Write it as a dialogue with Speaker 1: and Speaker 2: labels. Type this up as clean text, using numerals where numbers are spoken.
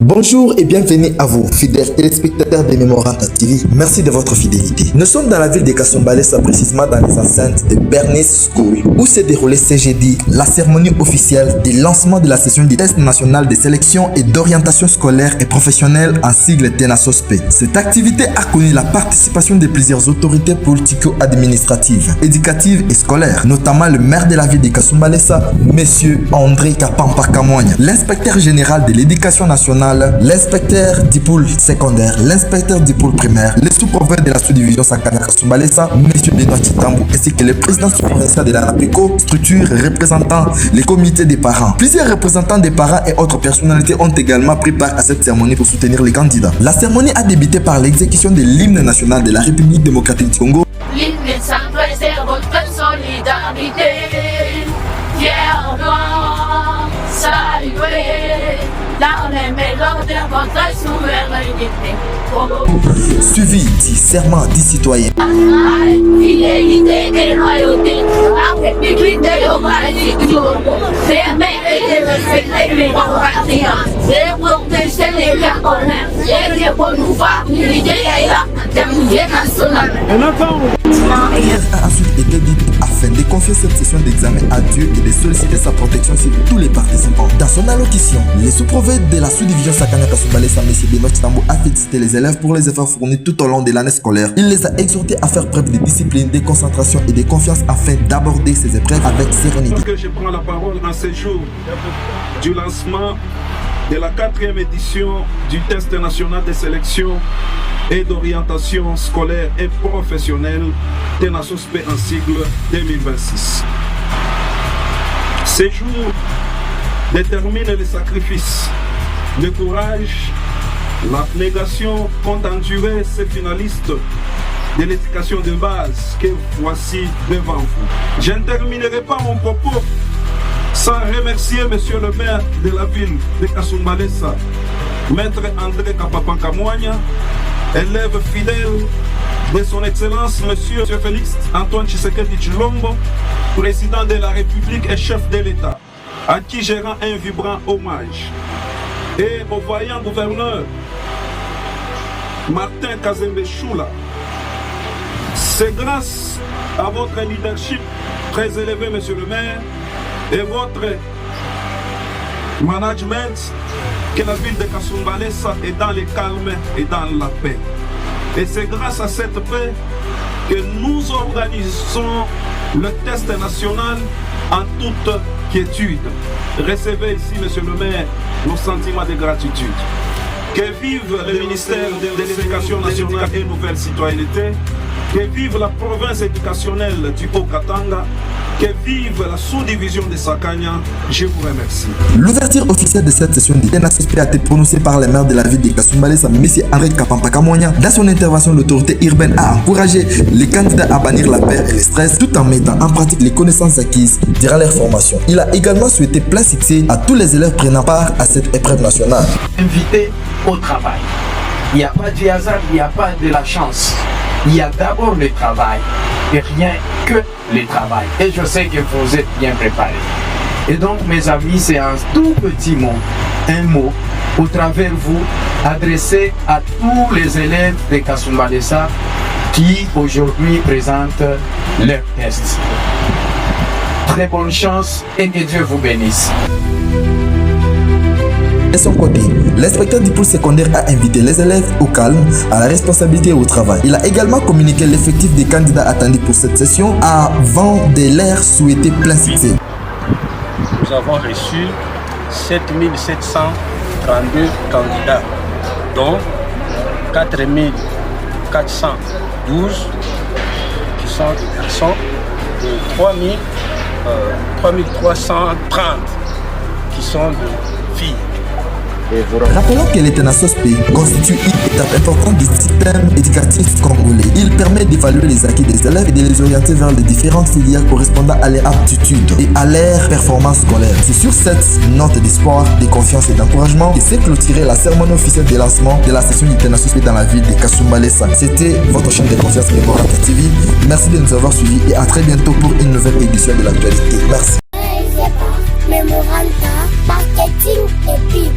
Speaker 1: Bonjour et bienvenue à vous, fidèles téléspectateurs de Memoranda TV. Merci de votre fidélité. Nous sommes dans la ville de Kasumbalesa, précisément dans les enceintes de Bernice School, où s'est déroulé ce jeudi la cérémonie officielle du lancement de la session du test national de sélection et d'orientation scolaire et professionnelle en sigle TENASOSP. Cette activité a connu la participation de plusieurs autorités politico-administratives, éducatives et scolaires, notamment le maire de la ville de Kasumbalesa, M. André Kapampa Kamonia, l'inspecteur général de l'éducation nationale, l'inspecteur du pôle secondaire, l'inspecteur du pôle primaire, le sous-prophète de la sous-division Sakana Kasumbalesa, M. Benoît Chitambu, ainsi que le président provincial de l'ANAPECO, structure représentant les comités des parents. Plusieurs représentants des parents et autres personnalités ont également pris part à cette cérémonie pour soutenir les candidats. La cérémonie a débuté par l'exécution de l'hymne national de la République démocratique du Congo.
Speaker 2: L'hymne sacré, c'est votre solidarité, fièrement saluer dans les mélodies de votre souveraineté.
Speaker 1: Suivi du serment du citoyen.
Speaker 2: Fidélité et loyauté, la République démocratique du Congo, d'aimer et de respecter les compatriotes, de protéger les Camerounais, et de promouvoir l'unité et la démocratie nationale.
Speaker 1: A ensuite été dit afin de confier cette session d'examen à Dieu et de solliciter sa protection sur tous les participants. Dans son allocution, le sous-prophète de la sous-division Sakana Kasumbalesa, M. Benoît Chitambu, a félicité les élèves pour les efforts fournis tout au long de l'année scolaire. Il les a exhortés à faire preuve de discipline, de concentration et de confiance afin d'aborder ces épreuves avec sérénité.
Speaker 3: Je prends la parole en ces jours du lancement de la 4e édition du test national de sélection et d'orientation scolaire et professionnelle TENASOSP en sigle 2026. Ces jours déterminent les sacrifices, le courage, l'abnégation qu'ont enduré ces finalistes de l'éducation de base que voici devant vous. Je ne terminerai pas mon propos sans remercier Monsieur le maire de la ville de Kasumbalesa, Maître André Kapampa Kamonia, élève fidèle de son Excellence Monsieur Félix Antoine Tshisekedi Tshilombo, président de la République et chef de l'État, à qui je rends un vibrant hommage, et au vaillant gouverneur Martin Kazembe Choula. C'est grâce à votre leadership très élevé, Monsieur le maire, et votre management que la ville de Kasumbalesa est dans le calme et dans la paix. Et c'est grâce à cette paix que nous organisons le test national en toute quiétude. Recevez ici, Monsieur le maire, nos sentiments de gratitude. Que vive le ministère de l'Éducation nationale et Nouvelle Citoyenneté, que vive la province éducationnelle du Haut-Katanga, que vive la sous-division de Sakania. Je vous remercie.
Speaker 1: L'ouverture officielle de cette session du TENASOSP a été prononcée par le maire de la ville de Kasumbalesa, M. André Kapampa Kamonia. Dans son intervention, l'autorité urbaine a encouragé les candidats à bannir la peur et le stress tout en mettant en pratique les connaissances acquises durant leur formation. Il a également souhaité plein succès à tous les élèves prenant part à cette épreuve nationale.
Speaker 4: Invité au travail. Il n'y a pas du hasard, il n'y a pas de la chance. Il y a d'abord le travail et rien que le travail. Et je sais que vous êtes bien préparés. Et donc, mes amis, c'est un tout petit mot, un mot, au travers vous, adressé à tous les élèves de Kasumbalesa qui aujourd'hui présentent leur test. Très bonne chance et que Dieu vous bénisse.
Speaker 1: De son côté, l'inspecteur du pôle secondaire a invité les élèves au calme, à la responsabilité et au travail. Il a également communiqué l'effectif des candidats attendus pour cette session avant de leur souhaiter plein succès.
Speaker 5: Nous avons reçu 7732 candidats, dont 4412 qui sont des garçons et 3330 qui sont de filles.
Speaker 1: Rappelons que le TENASOSP constitue une étape importante du système éducatif congolais. Il permet d'évaluer les acquis des élèves et de les orienter vers les différentes filières correspondant à leur aptitude et à leur performance scolaire. C'est sur cette note d'espoir, de confiance et d'encouragement que s'est clôturée la cérémonie officielle de lancement de la session du TENASOSP dans la ville de Kasumbalesa. C'était votre chaîne de confiance Memoranda TV. Merci de nous avoir suivis et à très bientôt pour une nouvelle édition de l'actualité. Merci.
Speaker 6: Memoranda, marketing et pub.